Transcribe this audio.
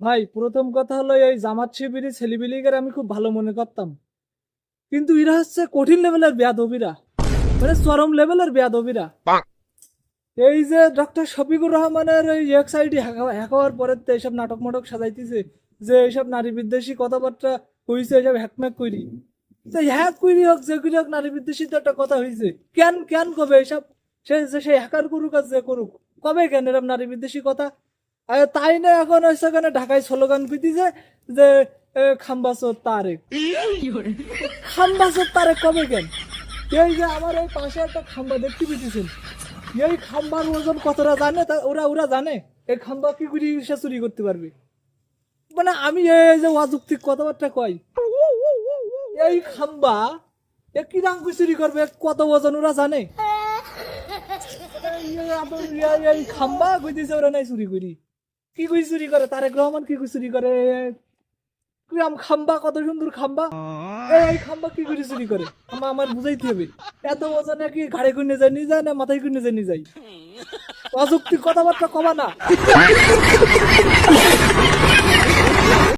ভাই প্রথম কথা হলো এই জামাত শিবিরি ছেলেবিলিগের আমি খুব ভালো মনে করতাম, কিন্তু এরা হচ্ছে কঠিন লেভেলের বেয়াদবিরা, মানে চরম লেভেলের বেয়াদবিরা। এই যে ডক্টর শফিকুর রহমানের এই ওয়েবসাইটে হ্যাক হওয়ার পরে তো এইসব নাটক মাটক সাজাইতেছে যে এইসব নারী বিদ্বেষী কথাবার্তা হয়েছে, এইসব হ্যাকম্যাক করি তো হ্যাক করি হোক যে করি হোক, নারী বিদ্বেষী তো একটা কথা হয়েছে। কেন কেন কবে এইসব? সেই হ্যাকার করুক আর যে করুক, কবে কেন এরকম নারী বিদ্বেষী কথা? আর তাই না এখন ওই সেখানে ঢাকায় স্লোগান পিটিছে যে খাম্বাসোর তারেক, খাম্বাসোর তারেক কবে কেন? এই যে আমার এই পাশে একটা খাম্বা দেখতে পেতেছেন, এই খাম্বার ওজন কতটা জানে? তা ওরা ওরা জানে এই খাম্বা কি করে সে চুরি করতে পারবে? মানে আমি এই যে অযৌক্তিক কথাবার্তা কই, এই খাম্বা এ কি রাং করে চুরি করবে, কত ওজন ওরা জানে? এই খাম্বা কইতেছে ওরা নাই চুরি করি, কি করে চুরি করে তারেক রহমান, কি করে চুরি করে? কিরাম খাম্বা, কত সুন্দর খাম্বা, এই খাম্বা কি করে চুরি করে আমার বুঝাইতে হবে। এত ওজনে কি ঘাড়ে গুনে যায় নিয়ে যায় না মাথায় গুনে যায় নিয়ে যায়? অযৌক্তিক কথাবার্তা কবা না।